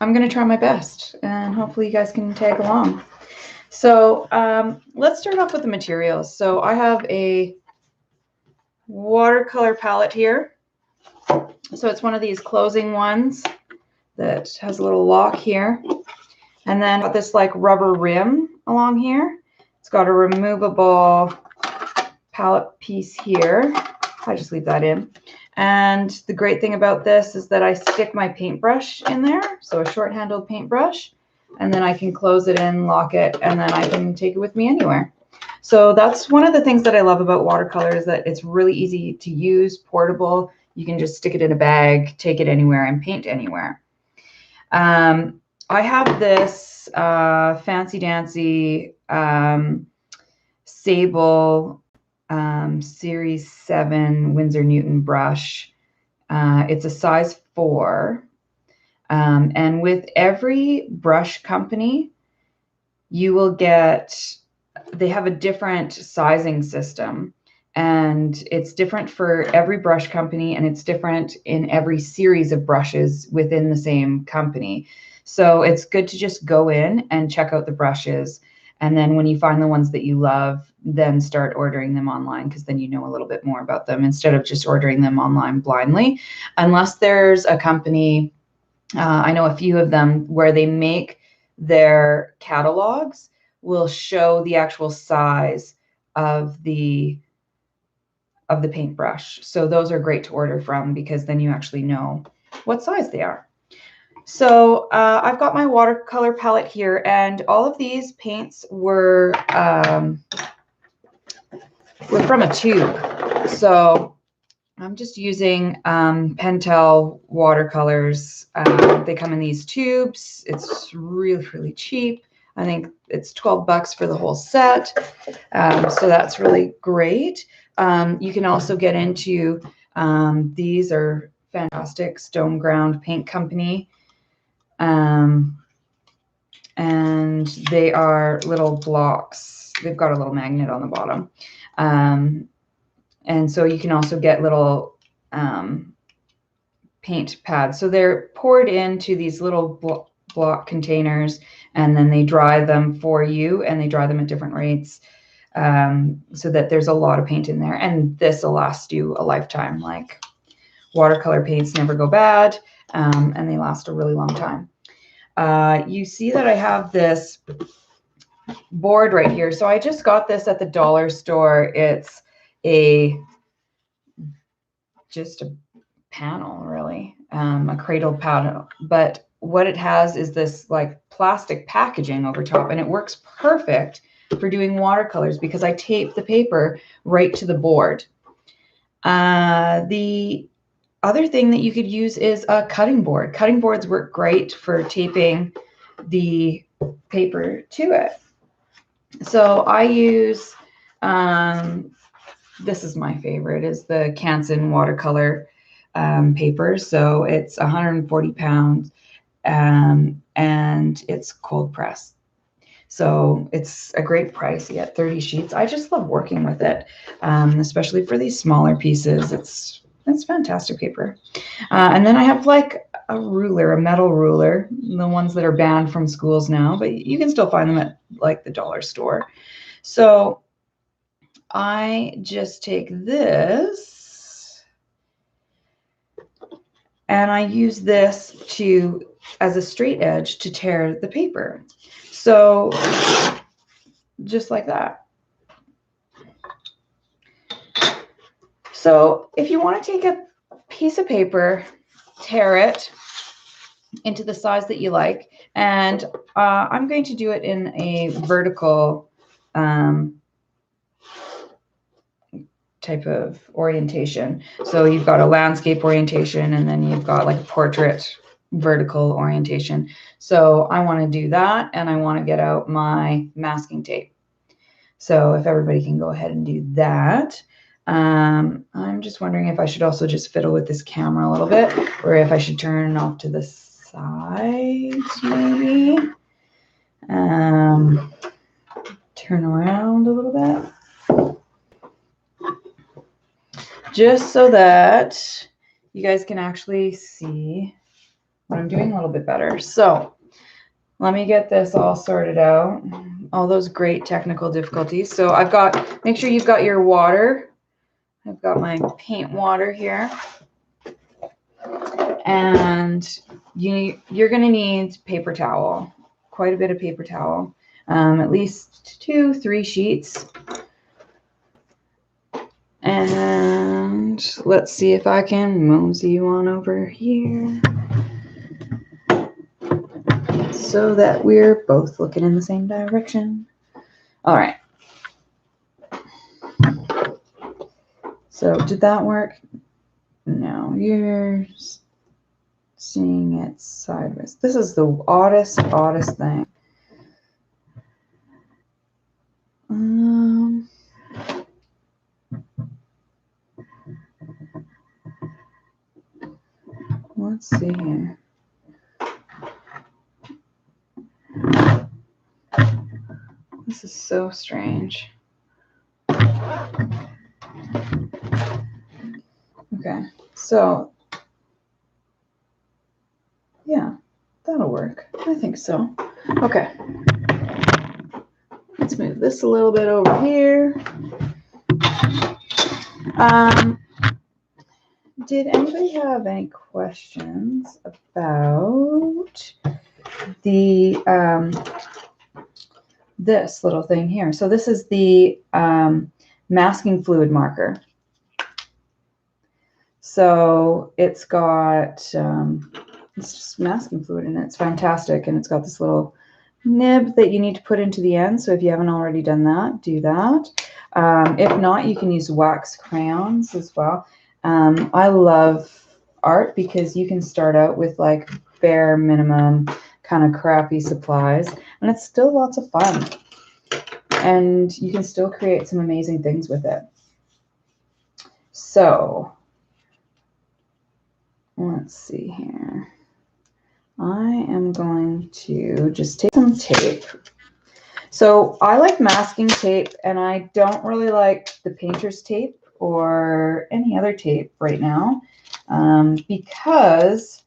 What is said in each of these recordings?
I'm going to try my best, and hopefully you guys can tag along. So let's start off with the materials. So I have a watercolor palette here. So it's one of these closing ones that has a little lock here. And then got this like rubber rim along here. It's got a removable palette piece here. I just leave that in. And the great thing about this is that I stick my paintbrush in there. So a short-handled paintbrush. And then I can close it in, lock it, and then I can take it with me anywhere. So that's one of the things that I love about watercolor, is that it's really easy to use, portable. You can just stick it in a bag, take it anywhere, and paint anywhere. I have this fancy dancy Sable Series 7 Winsor Newton brush. It's a size 4. And with every brush company, you will get, they have a different sizing system. And it's different for every brush company, and it's different in every series of brushes within the same company. So it's good to just go in and check out the brushes. And then when you find the ones that you love, then start ordering them online, because then you know a little bit more about them instead of just ordering them online blindly. Unless there's a company, I know a few of them, where they make their catalogs will show the actual size of the paintbrush. So those are great to order from, because then you actually know what size they are. So I've got my watercolor palette here, and all of these paints were from a tube. So I'm just using Pentel watercolors. They come in these tubes. It's really, really cheap. I think it's 12 bucks for the whole set. So that's really great. You can also get into, these are fantastic, Stone Ground Paint Company. And they are little blocks. They've got a little magnet on the bottom. And so you can also get little paint pads. So they're poured into these little block containers, and then they dry them for you, and they dry them at different rates, so that there's a lot of paint in there. And this will last you a lifetime. Like, watercolor paints never go bad, and they last a really long time. You see that I have this board right here. So I just got this at the dollar store. It's just a panel, really, a cradle panel. But what it has is this like plastic packaging over top, and it works perfect for doing watercolors because I tape the paper right to the board. The other thing that you could use is a cutting board. Cutting boards work great for taping the paper to it. So I use, this is my favorite, is the Canson watercolor paper. So it's 140 pounds, and it's cold press. So it's a great price. You get 30 sheets. I just love working with it, especially for these smaller pieces. It's fantastic paper. And then I have like a ruler, a metal ruler, the ones that are banned from schools now, but you can still find them at like the dollar store. So I just take this and I use this as a straight edge to tear the paper. So just like that. So if you want to take a piece of paper, tear it into the size that you like, and I'm going to do it in a vertical type of orientation. So you've got a landscape orientation, and then you've got like a portrait vertical orientation. So I want to do that, and I want to get out my masking tape. So if everybody can go ahead and do that. I'm just wondering if I should also just fiddle with this camera a little bit, or if I should turn off to the side, maybe. Turn around a little bit. Just so that you guys can actually see but I'm doing a little bit better. So let me get this all sorted out. All those great technical difficulties. So I've got, make sure you've got your water. I've got my paint water here. And you're going to need paper towel, quite a bit of paper towel, at least 2-3 sheets. And let's see if I can mosey you on over here so that we're both looking in the same direction. All right. So did that work? No, you're seeing it sideways. This is the oddest thing. Let's see here. This is so strange. Okay, so yeah, that'll work. I think so. Okay. Let's move this a little bit over here. Did anybody have any questions about the this little thing here? So this is the masking fluid marker. So it's got it's just masking fluid in it. It's fantastic, and it's got this little nib that you need to put into the end. So if you haven't already done that, do that. If not, you can use wax crayons as well. I love art because you can start out with like bare minimum kind of crappy supplies, and it's still lots of fun, and you can still create some amazing things with it. So let's see here. I am going to just take some tape. So I like masking tape, and I don't really like the painter's tape or any other tape right now because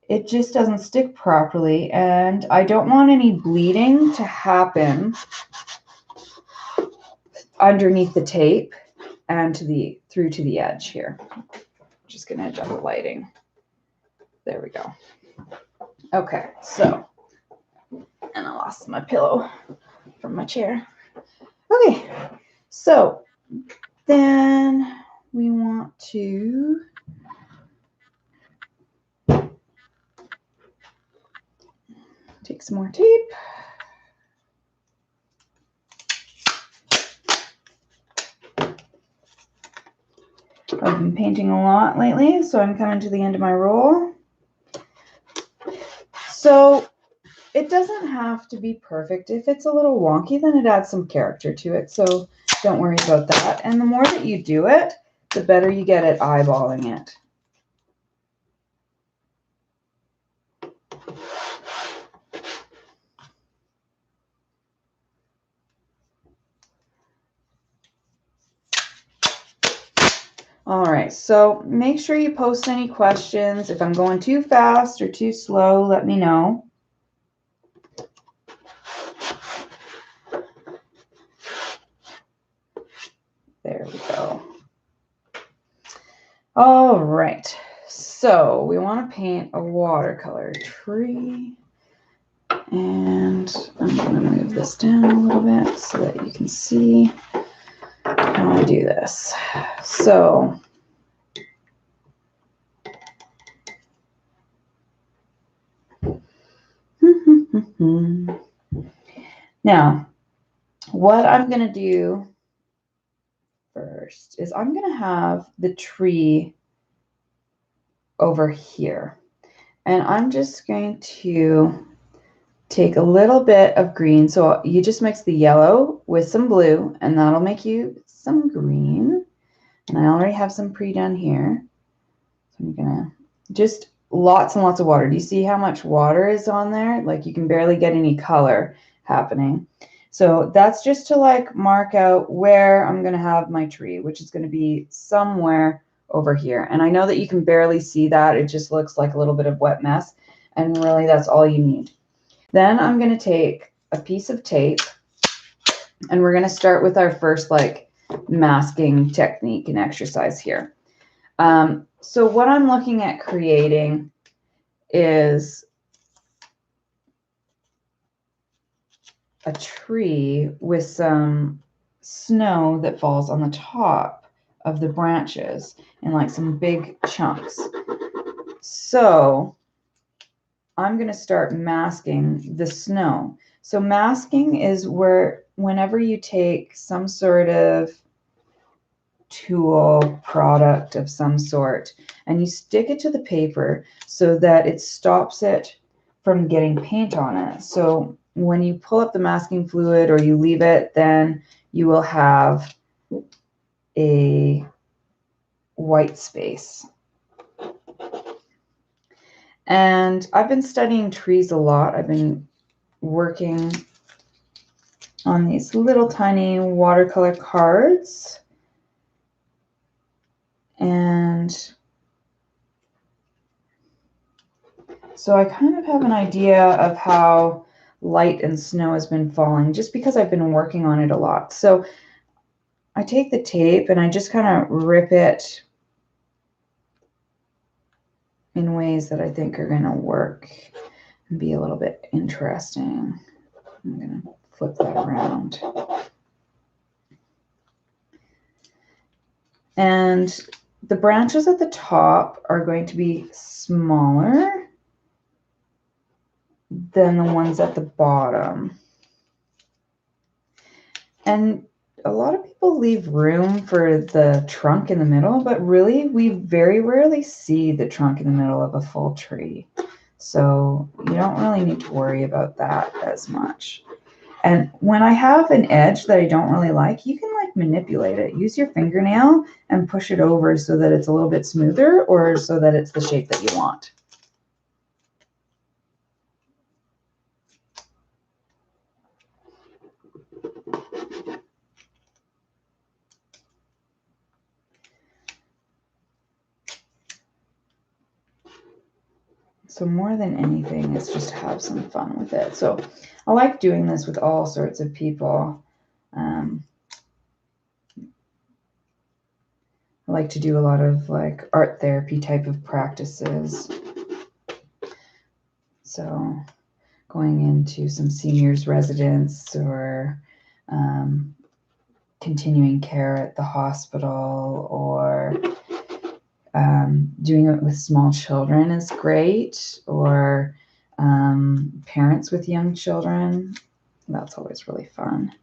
it just doesn't stick properly, and I don't want any bleeding to happen underneath the tape and through to the edge here. Just gonna adjust the lighting. There we go. Okay, so, and I lost my pillow from my chair. Okay, so then we want to take some more tape. I've been painting a lot lately, so I'm coming to the end of my roll. So it doesn't have to be perfect. If it's a little wonky, then it adds some character to it. So don't worry about that. And the more that you do it, the better you get at eyeballing it. All right, so make sure you post any questions. If I'm going too fast or too slow, let me know. There we go. All right, so we want to paint a watercolor tree. And I'm going to move this down a little bit so that you can see how I do this. So now what I'm going to do first is I'm going to have the tree over here, and I'm just going to take a little bit of green. So you just mix the yellow with some blue, and that'll make you some green. And I already have some pre-done here. So I'm gonna just lots and lots of water. Do you see how much water is on there? Like you can barely get any color happening. So that's just to like mark out where I'm gonna have my tree, which is gonna be somewhere over here. And I know that you can barely see that. It just looks like a little bit of wet mess. And really, that's all you need. Then I'm going to take a piece of tape, and we're going to start with our first like masking technique and exercise here. So what I'm looking at creating is a tree with some snow that falls on the top of the branches in like some big chunks. So I'm going to start masking the snow. So masking is whenever you take some sort of tool, product of some sort, and you stick it to the paper so that it stops it from getting paint on it. So when you pull up the masking fluid or you leave it, then you will have a white space. And I've been studying trees a lot. I've been working on these little tiny watercolor cards. And so I kind of have an idea of how light and snow has been falling just because I've been working on it a lot. So I take the tape and I just kind of rip it in ways that I think are going to work and be a little bit interesting. I'm going to flip that around. And the branches at the top are going to be smaller than the ones at the bottom. And a lot of people leave room for the trunk in the middle, but really we very rarely see the trunk in the middle of a full tree. So you don't really need to worry about that as much. And when I have an edge that I don't really like, you can like manipulate it. Use your fingernail and push it over so that it's a little bit smoother or so that it's the shape that you want. So more than anything, it's just have some fun with it. So I like doing this with all sorts of people. I like to do a lot of like art therapy type of practices. So going into some seniors residence or continuing care at the hospital, or doing it with small children is great, or parents with young children. That's always really fun.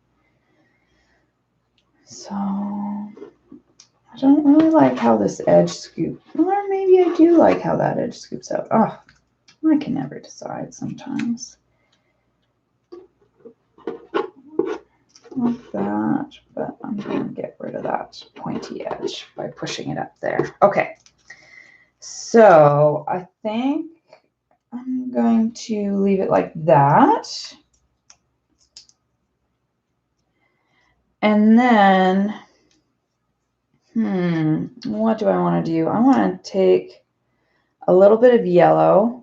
So I don't really like how this edge scoops, or maybe I do like how that edge scoops out. Oh, I can never decide sometimes. Like that, but I'm going to get rid of that pointy edge by pushing it up there. Okay, so I think I'm going to leave it like that. And then, what do I want to do? I want to take a little bit of yellow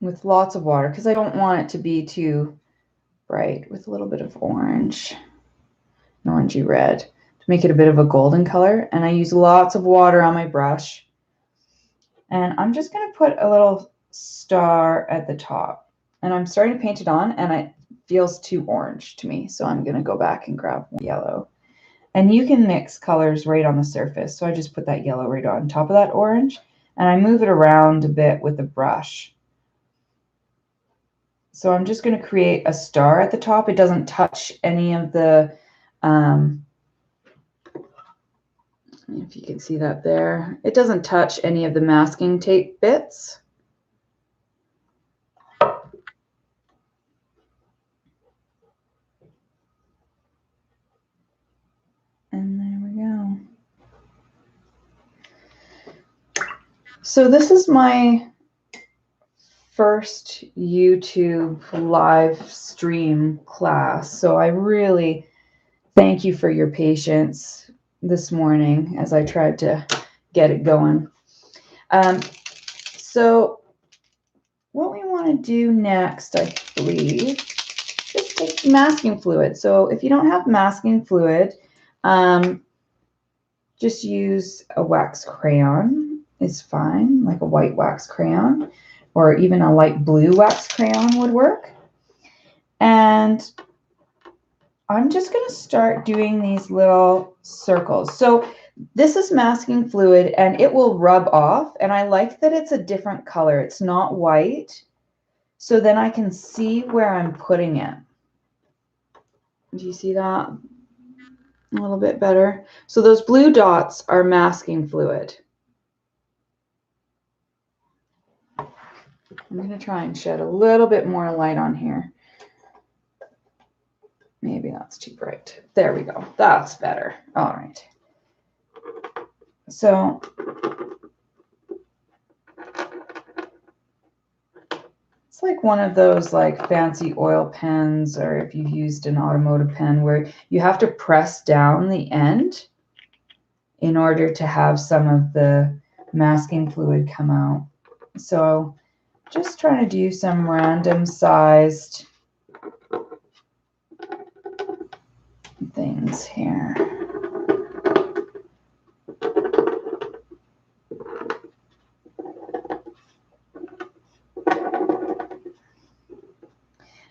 with lots of water because I don't want it to be too bright, with a little bit of orange, an orangey red to make it a bit of a golden color. And I use lots of water on my brush. And I'm just going to put a little star at the top. And I'm starting to paint it on, and it feels too orange to me. So I'm going to go back and grab yellow. And you can mix colors right on the surface. So I just put that yellow right on top of that orange. And I move it around a bit with the brush. So I'm just going to create a star at the top. It doesn't touch any of the, if you can see that there, it doesn't touch any of the masking tape bits. And there we go. So this is my first YouTube live stream class, so I really thank you for your patience this morning as I tried to get it going. So what we want to do next, I believe, is take masking fluid. So if you don't have masking fluid, just use a wax crayon is fine, like a white wax crayon, or even a light blue wax crayon would work. And I'm just going to start doing these little circles. So this is masking fluid and it will rub off. And I like that it's a different color. It's not white. So then I can see where I'm putting it. Do you see that? A little bit better. So those blue dots are masking fluid. I'm going to try and shed a little bit more light on here. Maybe that's too bright. There we go. That's better. All right. So it's like one of those like fancy oil pens, or if you've used an automotive pen, where you have to press down the end in order to have some of the masking fluid come out. So just trying to do some random sized things here.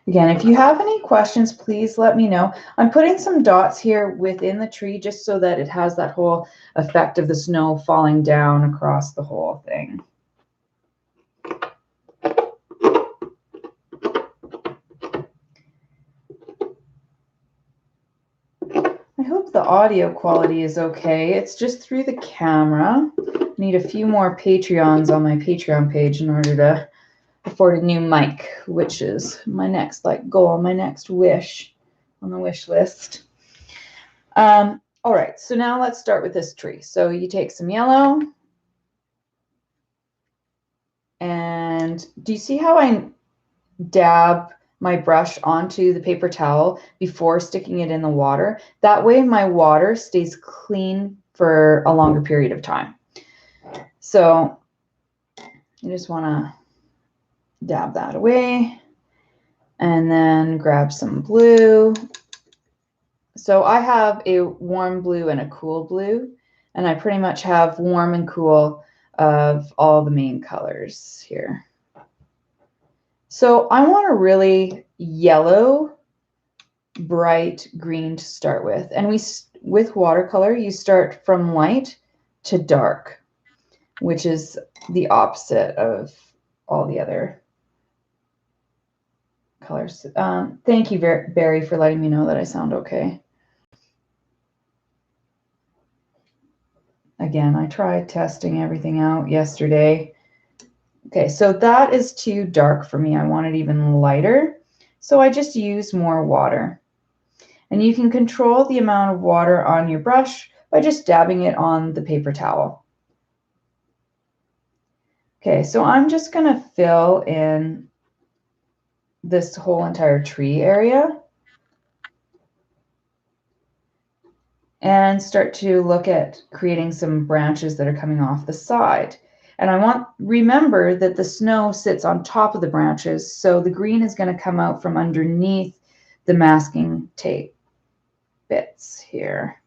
Again, if you have any questions, please let me know. I'm putting some dots here within the tree just so that it has that whole effect of the snow falling down across the whole thing. I hope the audio quality is okay. It's just through the camera. I need a few more Patreons on my Patreon page in order to afford a new mic, which is my next goal, my next wish on the wish list. All right, so now let's start with this tree. So you take some yellow, and do you see how I dab my brush onto the paper towel before sticking it in the water? That way my water stays clean for a longer period of time. So you just want to dab that away and then grab some blue. So I have a warm blue and a cool blue, and I pretty much have warm and cool of all the main colors here. So I want a really yellow, bright green to start with. And with watercolor, you start from light to dark, which is the opposite of all the other colors. Thank you, Barry, for letting me know that I sound okay. Again, I tried testing everything out yesterday. Okay, so that is too dark for me. I want it even lighter. So I just use more water. And you can control the amount of water on your brush by just dabbing it on the paper towel. Okay, so I'm just going to fill in this whole entire tree area and start to look at creating some branches that are coming off the side. And remember that the snow sits on top of the branches, so the green is going to come out from underneath the masking tape bits here.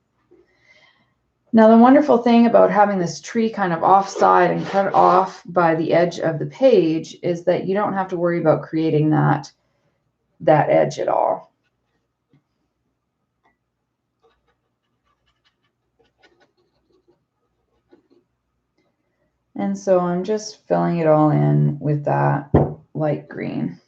Now, the wonderful thing about having this tree kind of offside and cut off by the edge of the page is that you don't have to worry about creating that edge at all. And so I'm just filling it all in with that light green.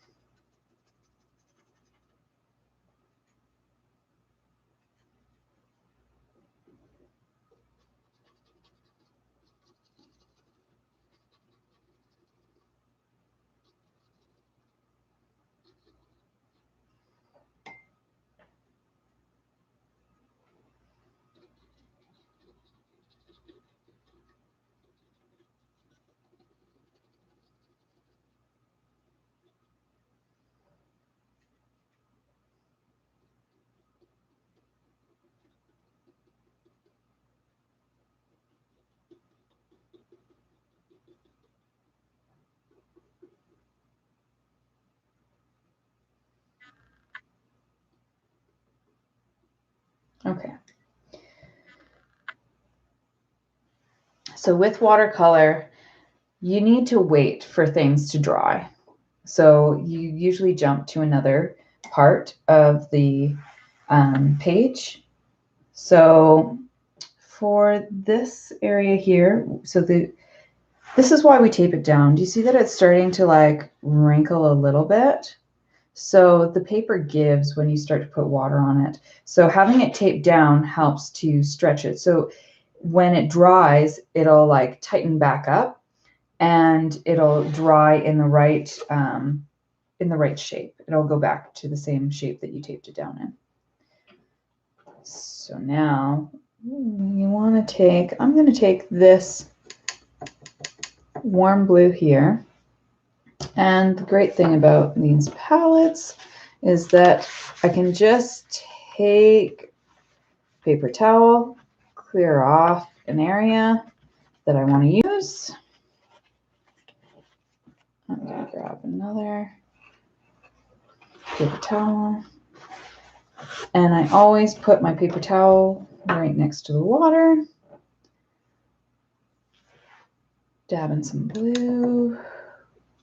Okay. So with watercolor, you need to wait for things to dry. So you usually jump to another part of the page. So for this area here, this is why we tape it down. Do you see that it's starting to like wrinkle a little bit? So the paper gives when you start to put water on it. So having it taped down helps to stretch it. So when it dries, it'll like tighten back up and it'll dry in the right shape. It'll go back to the same shape that you taped it down in. So now you want to take, I'm going to take this warm blue here. And the great thing about these palettes is that I can just take paper towel, clear off an area that I want to use. I'm going to grab another paper towel. And I always put my paper towel right next to the water. Dab in some blue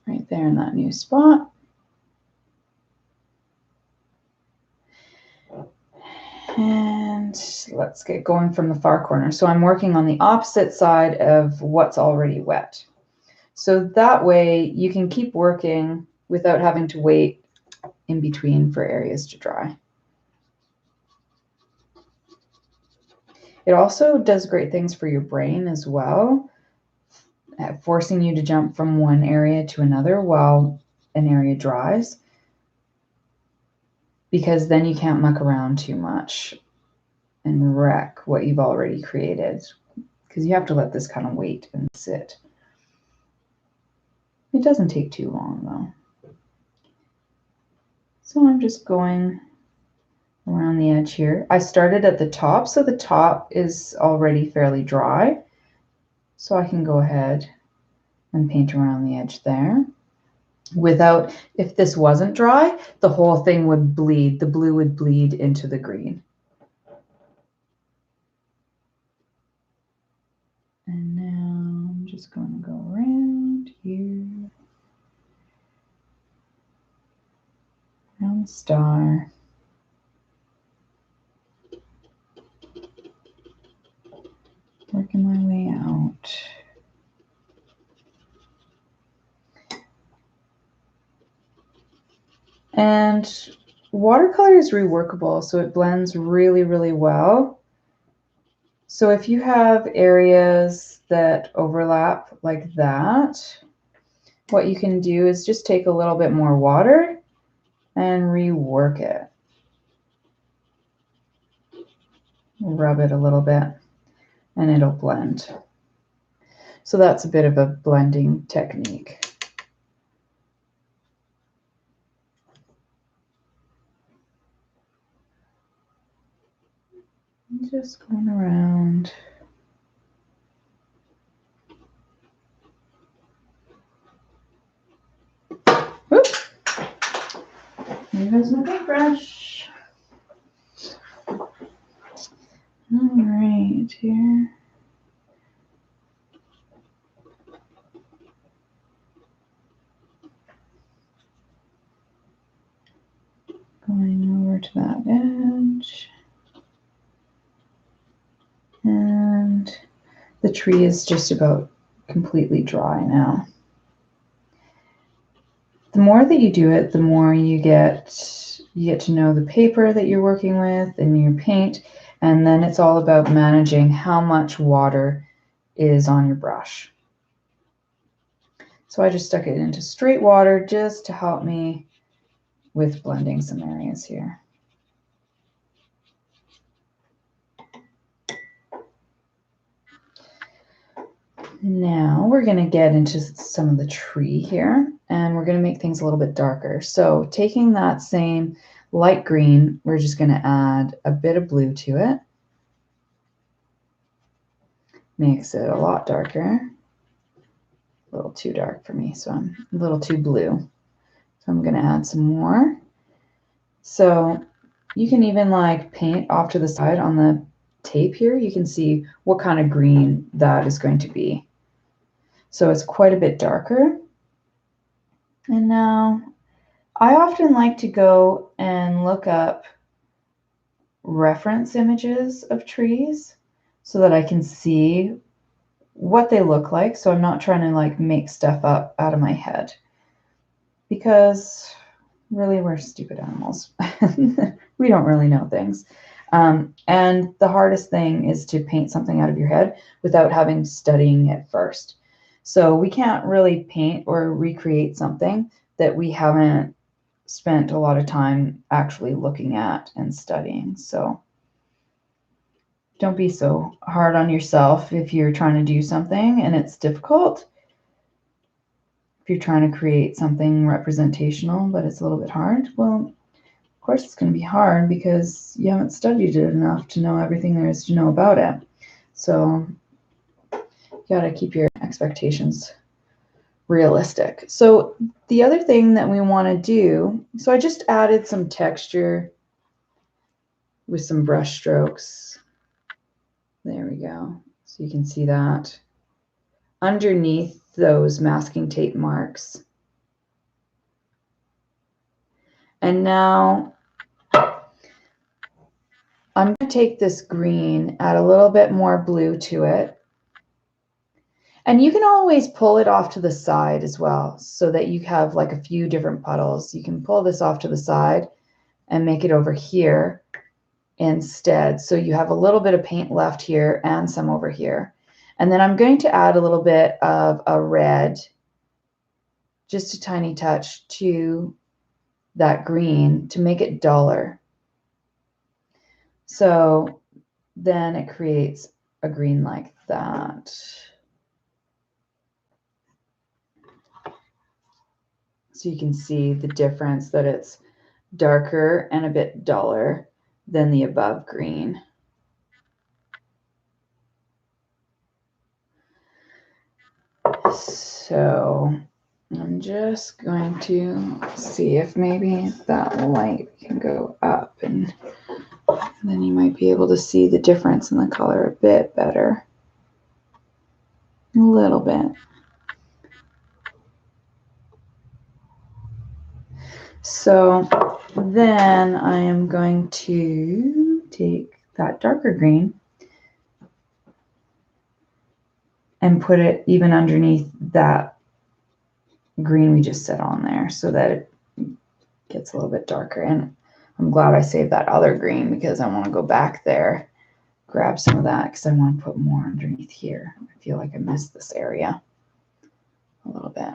right there in that new spot. And let's get going from the far corner. So I'm working on the opposite side of what's already wet. So that way you can keep working without having to wait in between for areas to dry. It also does great things for your brain as well, forcing you to jump from one area to another while an area dries, because then you can't muck around too much and wreck what you've already created, because you have to let this kind of wait and sit. It doesn't take too long though. So I'm just going around the edge here. I started at the top, so the top is already fairly dry. So I can go ahead and paint around the edge there. Without, if this wasn't dry, the whole thing would bleed. The blue would bleed into the green. And now I'm just going to go around here, around the star. Working my way out. And watercolor is reworkable, so it blends really, really well. So if you have areas that overlap like that, what you can do is just take a little bit more water and rework it. Rub it a little bit and it'll blend. So that's a bit of a blending technique. Just going around. Whoop. Here goes my paintbrush. All right, here. Going over to that edge. And the tree is just about completely dry now. The more that you do it, the more you get to know the paper that you're working with and your paint, and then it's all about managing how much water is on your brush. So I just stuck it into straight water just to help me with blending some areas here. Now we're going to get into some of the tree here, and we're going to make things a little bit darker. So taking that same light green, we're just going to add a bit of blue to it. Makes it a lot darker. A little too dark for me, so I'm a little too blue. So I'm going to add some more. So you can even like paint off to the side on the tape here. You can see what kind of green that is going to be. So it's quite a bit darker. And now I often like to go and look up reference images of trees so that I can see what they look like. So I'm not trying to like make stuff up out of my head, because really we're stupid animals. We don't really know things. And the hardest thing is to paint something out of your head without having studying it first. So we can't really paint or recreate something that we haven't spent a lot of time actually looking at and studying. So don't be so hard on yourself if you're trying to do something and it's difficult. If you're trying to create something representational, but it's a little bit hard, well, of course it's going to be hard because you haven't studied it enough to know everything there is to know about it. So you got to keep your expectations realistic. So the other thing that we want to do, so I just added some texture with some brush strokes. There we go. So you can see that underneath those masking tape marks. And now I'm going to take this green, add a little bit more blue to it. And you can always pull it off to the side as well, so that you have like a few different puddles. You can pull this off to the side and make it over here instead. So you have a little bit of paint left here and some over here. And then I'm going to add a little bit of a red, just a tiny touch to that green to make it duller. So then it creates a green like that. So you can see the difference, that it's darker and a bit duller than the above green. So I'm just going to see if maybe that light can go up, and then you might be able to see the difference in the color a bit better. A little bit. So then I am going to take that darker green and put it even underneath that green we just set on there, so that it gets a little bit darker. And I'm glad I saved that other green, because I want to go back there, grab some of that, because I want to put more underneath here. I feel like I missed this area a little bit.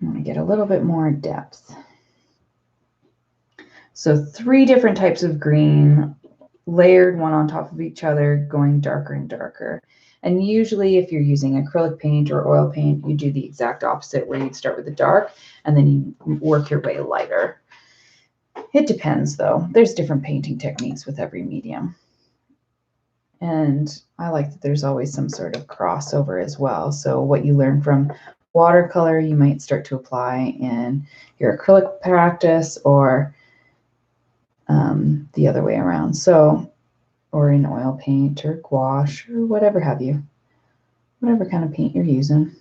I want to get a little bit more depth. So 3 different types of green, layered one on top of each other, going darker and darker. And usually if you're using acrylic paint or oil paint, you do the exact opposite, where you'd start with the dark and then you work your way lighter. It depends though. There's different painting techniques with every medium. And I like that there's always some sort of crossover as well. So what you learn from watercolor, you might start to apply in your acrylic practice, or the other way around. So, or in oil paint or gouache or whatever have you, whatever kind of paint you're using.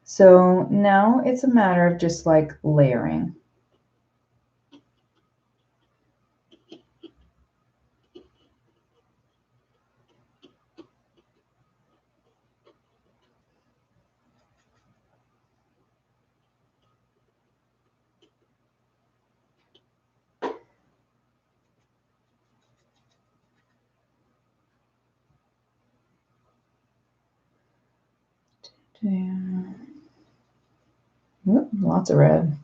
So now it's a matter of just like layering. Oop, lots of red.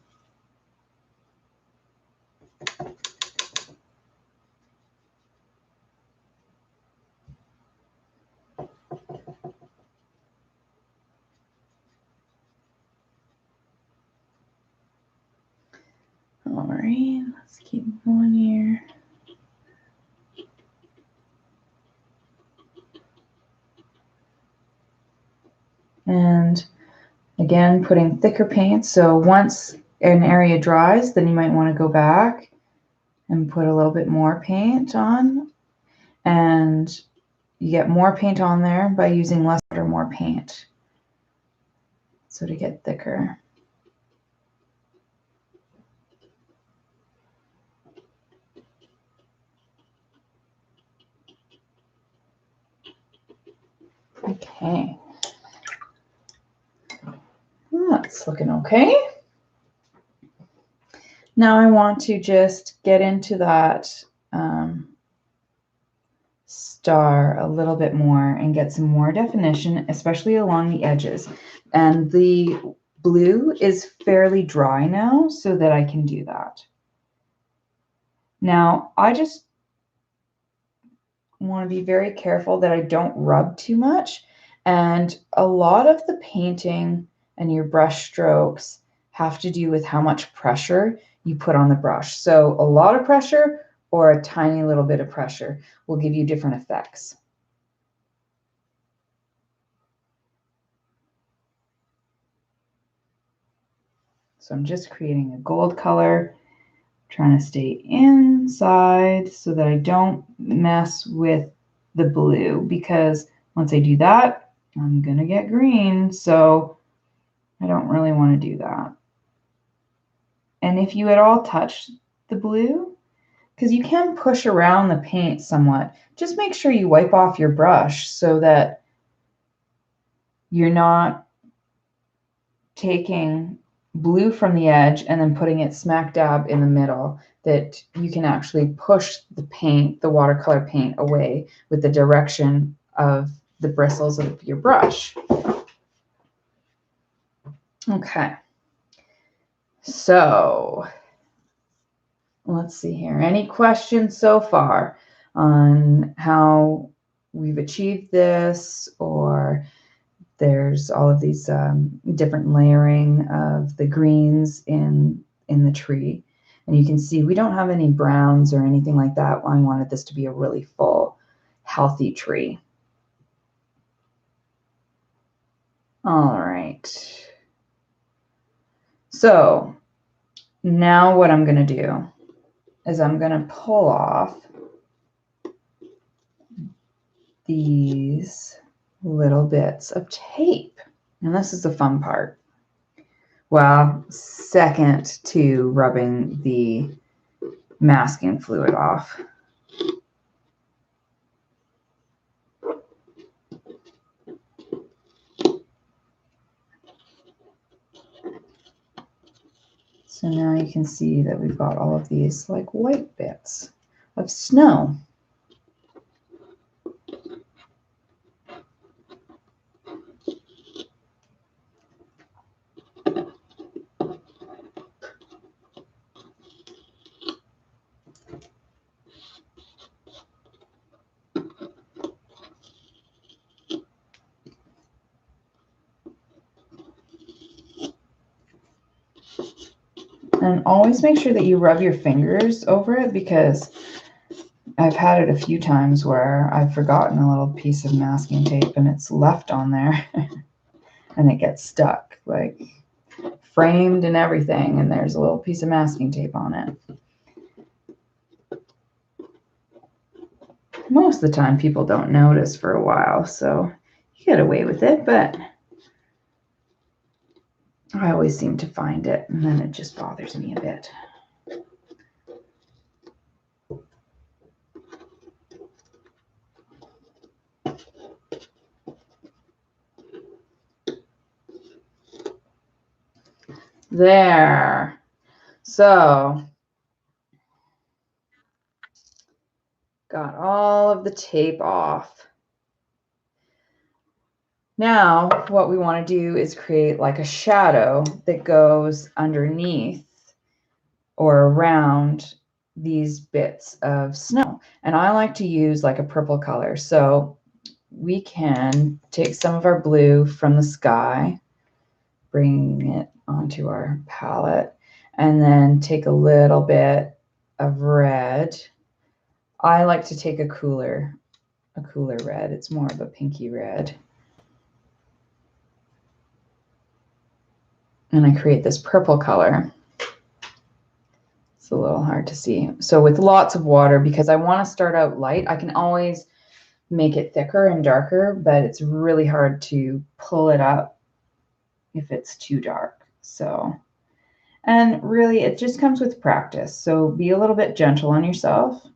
All right, let's keep going here. And Again, putting thicker paint. So once an area dries, then you might want to go back and put a little bit more paint on. And you get more paint on there by using less or more paint. So to get thicker. Okay. That's looking okay. Now I want to just get into that star a little bit more and get some more definition, especially along the edges. And the blue is fairly dry now so that I can do that. Now, I just want to be very careful that I don't rub too much. And a lot of the painting and your brush strokes have to do with how much pressure you put on the brush. So a lot of pressure or a tiny little bit of pressure will give you different effects. So I'm just creating a gold color, trying to stay inside so that I don't mess with the blue, because once I do that, I'm going to get green. So I don't really want to do that. And if you at all touch the blue, because you can push around the paint somewhat, just make sure you wipe off your brush so that you're not taking blue from the edge and then putting it smack dab in the middle, that you can actually push the paint, the watercolor paint, away with the direction of the bristles of your brush. Okay. So let's see here. Any questions so far on how we've achieved this, or there's all of these different layering of the greens in the tree. And you can see we don't have any browns or anything like that. I wanted this to be a really full, healthy tree. All right. So now what I'm going to do is I'm going to pull off these little bits of tape. And this is the fun part. Well, second to rubbing the masking fluid off. So now you can see that we've got all of these like white bits of snow. And always make sure that you rub your fingers over it, because I've had it a few times where I've forgotten a little piece of masking tape and it's left on there and it gets stuck, like framed and everything, and there's a little piece of masking tape on it. Most of the time people don't notice for a while, so you get away with it, but I always seem to find it, and then it just bothers me a bit. There. So, got all of the tape off. Now, what we want to do is create like a shadow that goes underneath or around these bits of snow. And I like to use like a purple color. So we can take some of our blue from the sky, bring it onto our palette, and then take a little bit of red. I like to take a cooler red. It's more of a pinky red. and I create this purple color. It's a little hard to see. So with lots of water, because I want to start out light, I can always make it thicker and darker, but it's really hard to pull it up if it's too dark. So, and really it just comes with practice. So be a little bit gentle on yourself.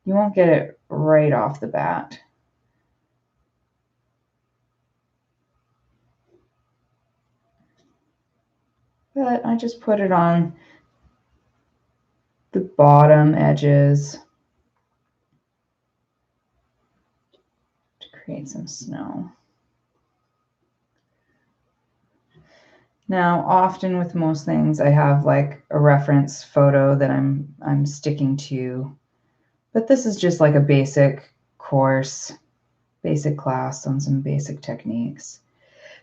You won't get it right off the bat. But I just put it on the bottom edges to create some snow. Now, often with most things, I have like a reference photo that I'm sticking to, but this is just like a basic course, basic class on some basic techniques.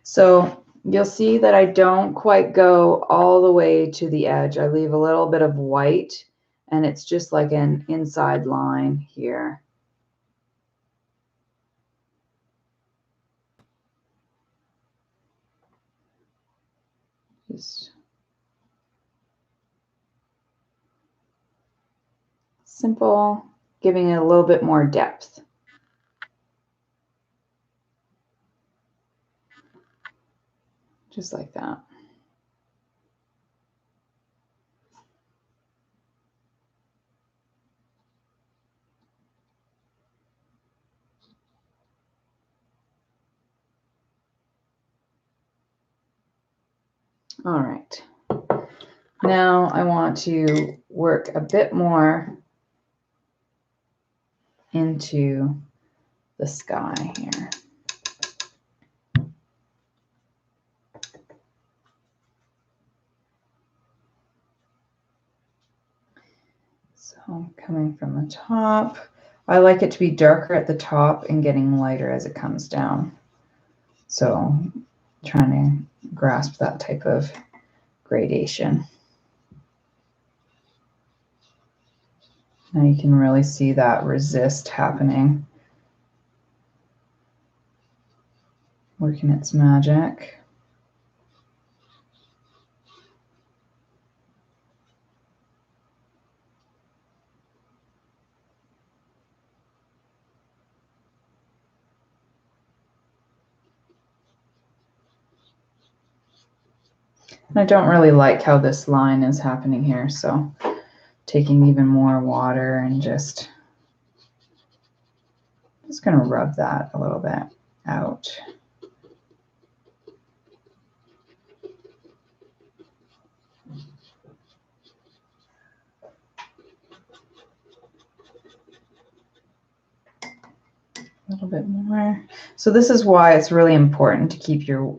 So you'll see that I don't quite go all the way to the edge. I leave a little bit of white, and it's just like an inside line here. Just simple, giving it a little bit more depth. Just like that. All right. Now I want to work a bit more into the sky here. So coming from the top, I like it to be darker at the top and getting lighter as it comes down. So trying to grasp that type of gradation. Now you can really see that resist happening, working its magic. I don't really like how this line is happening here, so taking even more water and just going to rub that a little bit out. A little bit more. So this is why it's really important to keep your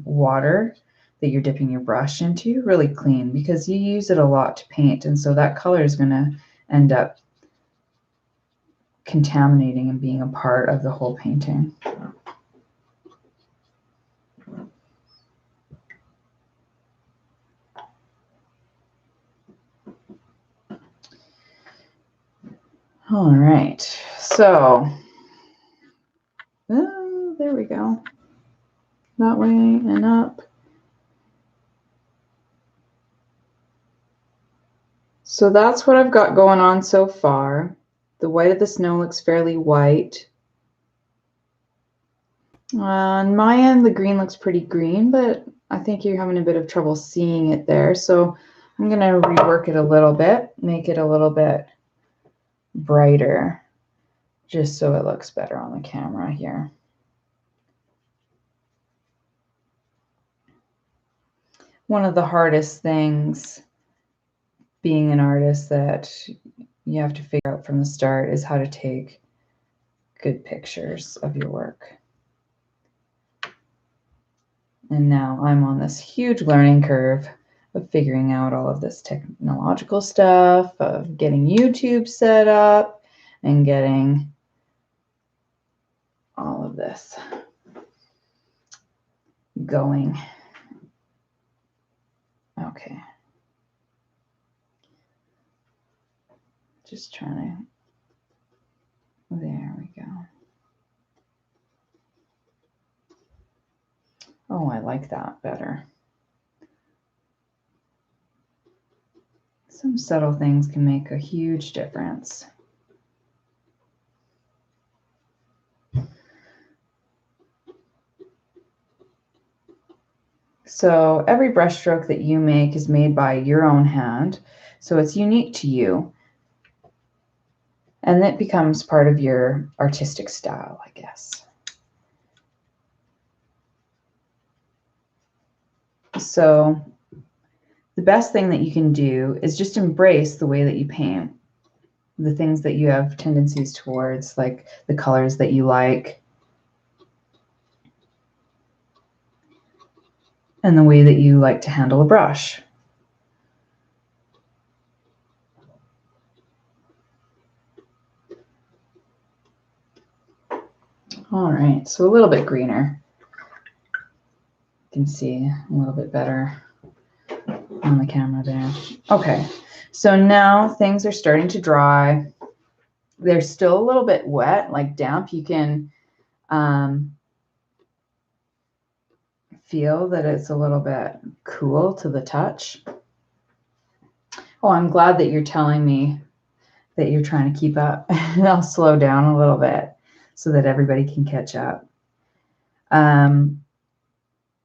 water that you're dipping your brush into really clean, because you use it a lot to paint, and so that color is going to end up contaminating and being a part of the whole painting. All right, so there we go. That way and up. So that's what I've got going on so far. The white of the snow looks fairly white. On my end, the green looks pretty green, but I think you're having a bit of trouble seeing it there. So I'm going to rework it a little bit, make it a little bit brighter, just so it looks better on the camera here. One of the hardest things being an artist that you have to figure out from the start is how to take good pictures of your work. And now I'm on this huge learning curve of figuring out all of this technological stuff, of getting YouTube set up and getting all of this going. Okay. Just trying to, there we go. Oh, I like that better. Some subtle things can make a huge difference. So every brush stroke that you make is made by your own hand, so it's unique to you. And it becomes part of your artistic style, I guess. So the best thing that you can do is just embrace the way that you paint, the things that you have tendencies towards, like the colors that you like, and the way that you like to handle a brush. All right, so a little bit greener. You can see a little bit better on the camera there. Okay, so now things are starting to dry. They're still a little bit wet, like damp. You can feel that it's a little bit cool to the touch. Oh, I'm glad that you're telling me that you're trying to keep up. I'll slow down a little bit so that everybody can catch up.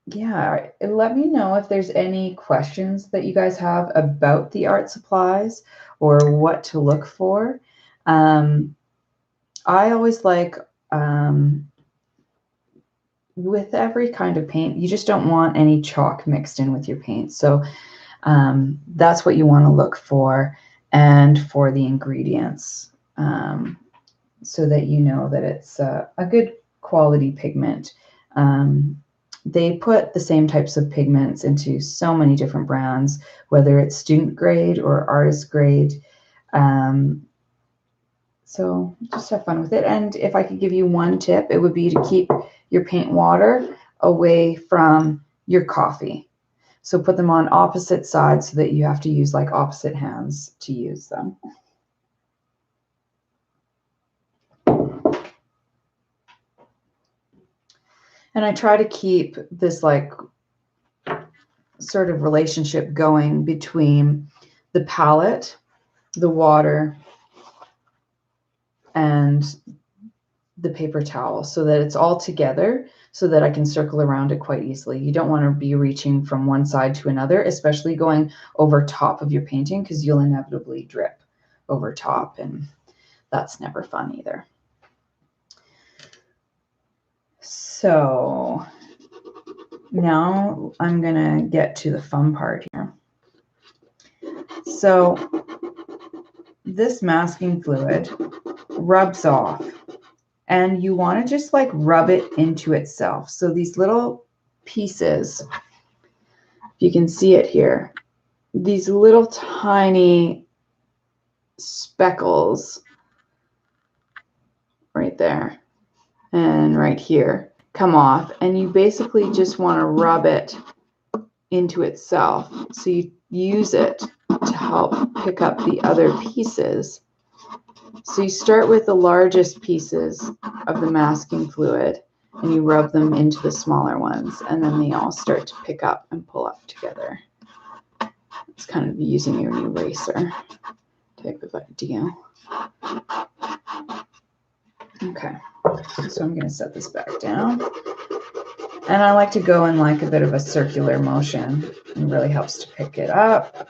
Yeah, let me know if there's any questions that you guys have about the art supplies or what to look for. I always like, with every kind of paint, you just don't want any chalk mixed in with your paint. So that's what you want to look for, and for the ingredients, so that you know that it's a good quality pigment. They put the same types of pigments into so many different brands, whether it's student grade or artist grade. So just have fun with it. And if I could give you one tip, it would be to keep your paint water away from your coffee. So put them on opposite sides so that you have to use like opposite hands to use them. And I try to keep this like sort of relationship going between the palette, the water, and the paper towel, so that it's all together, so that I can circle around it quite easily. You don't want to be reaching from one side to another, especially going over top of your painting, because you'll inevitably drip over top, and that's never fun either. So now I'm gonna get to the fun part here. So this masking fluid rubs off, and you want to just like rub it into itself. So these little pieces, if you can see it here, these little tiny speckles right there and right here come off, and you basically just want to rub it into itself. So you use it to help pick up the other pieces. So you start with the largest pieces of the masking fluid and you rub them into the smaller ones, and then they all start to pick up and pull up together. It's kind of using your eraser type of idea. Okay, so I'm going to set this back down. And I like to go in like a bit of a circular motion. It really helps to pick it up.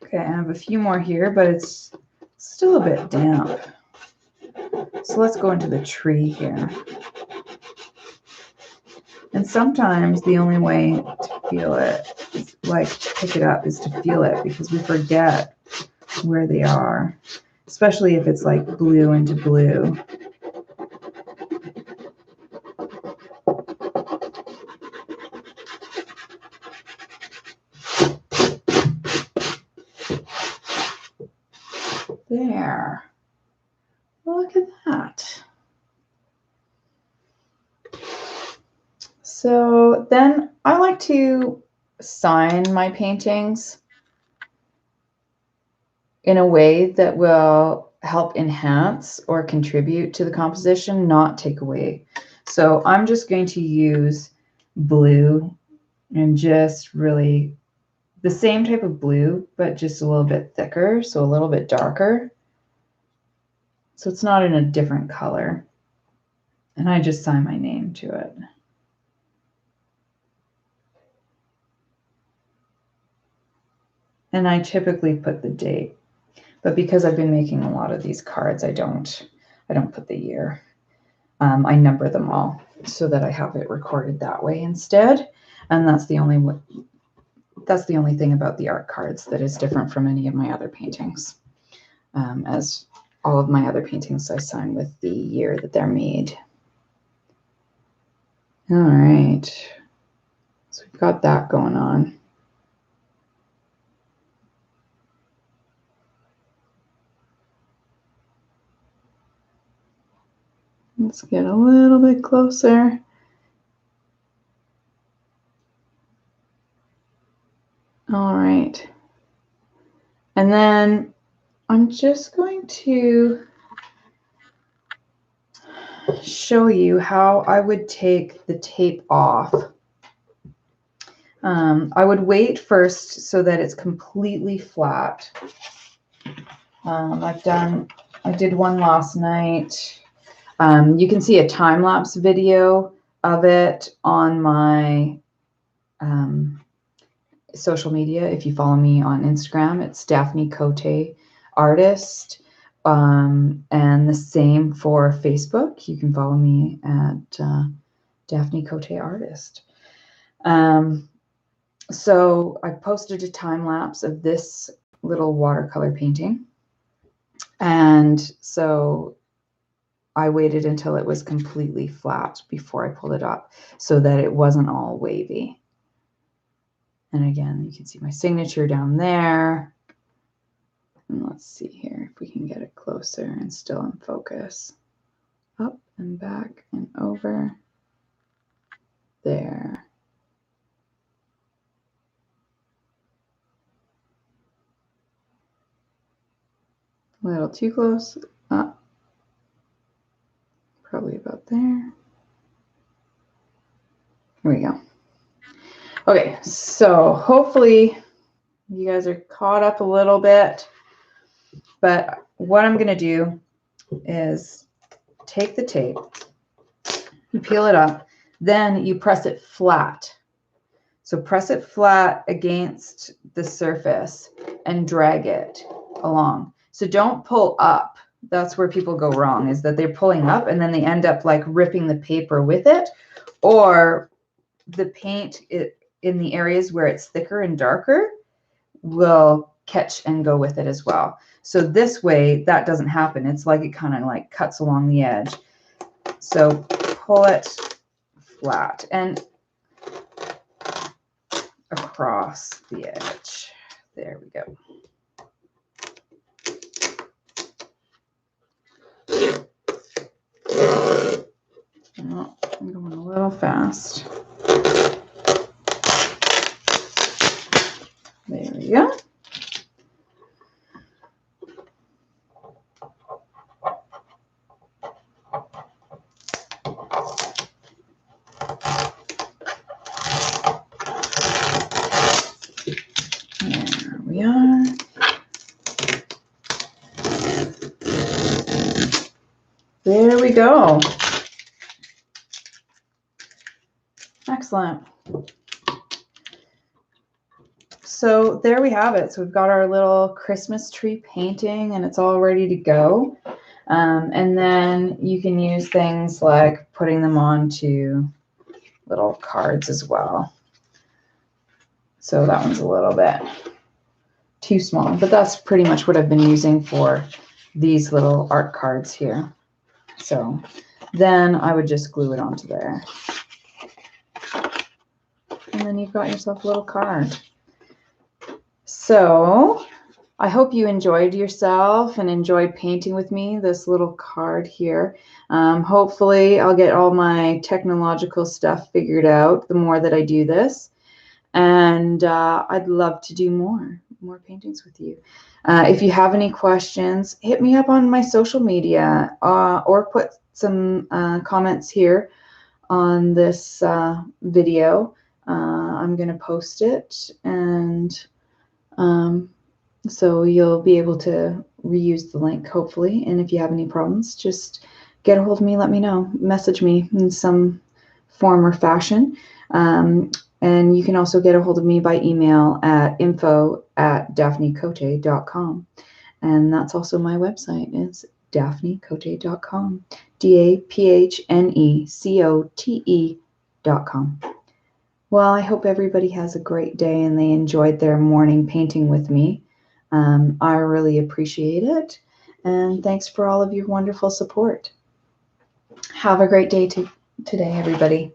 Okay, I have a few more here, but it's still a bit damp. So let's go into the tree here. And sometimes the only way to feel it, like pick it up, is to feel it, because we forget where they are, especially if it's like blue into blue. There. Look at that. So then I like to sign my paintings in a way that will help enhance or contribute to the composition, not take away. So I'm just going to use blue and just really the same type of blue, but just a little bit thicker, so a little bit darker. So it's not in a different color. And I just sign my name to it. And I typically put the date, but because I've been making a lot of these cards, I don't put the year. I number them all so that I have it recorded that way instead. And that's the only thing about the art cards that is different from any of my other paintings. As all of my other paintings, I sign with the year that they're made. All right, so we've got that going on. Let's get a little bit closer. All right. And then I'm just going to show you how I would take the tape off. I would wait first so that it's completely flat. I did one last night. You can see a time-lapse video of it on my social media. If you follow me on Instagram, it's Daphne Cote Artist. And the same for Facebook. You can follow me at Daphne Cote Artist. So I posted a time lapse of this little watercolor painting. And so I waited until it was completely flat before I pulled it up so that it wasn't all wavy. And again, you can see my signature down there. And let's see here if we can get it closer and still in focus. Up and back and over. There. A little too close. Up. Probably about there. Here we go. Okay, so hopefully you guys are caught up a little bit. But what I'm going to do is take the tape, you peel it up, then you press it flat. So press it flat against the surface and drag it along. So don't pull up. That's where people go wrong, is that they're pulling up and then they end up like ripping the paper with it, or the paint in the areas where it's thicker and darker will catch and go with it as well. So this way that doesn't happen. It's like it kind of like cuts along the edge. So pull it flat and across the edge. There we go. Oh, I'm going a little fast. There we go. There we are. There we go. Excellent. So there we have it. So we've got our little Christmas tree painting and it's all ready to go. And then you can use things like putting them onto little cards as well. So that one's a little bit too small, but that's pretty much what I've been using for these little art cards here. So then I would just glue it onto there. And then you've got yourself a little card. So I hope you enjoyed yourself and enjoyed painting with me this little card here. Hopefully I'll get all my technological stuff figured out the more that I do this. And I'd love to do more paintings with you. If you have any questions, hit me up on my social media, or put some comments here on this video. I'm going to post it, and so you'll be able to reuse the link, hopefully. And if you have any problems, just get a hold of me, let me know, message me in some form or fashion. And you can also get a hold of me by email at info@daphnecote.com. And that's also my website, is daphnecote.com, DAPHNECOTE.com. Well, I hope everybody has a great day and they enjoyed their morning painting with me. I really appreciate it. And thanks for all of your wonderful support. Have a great day today, everybody.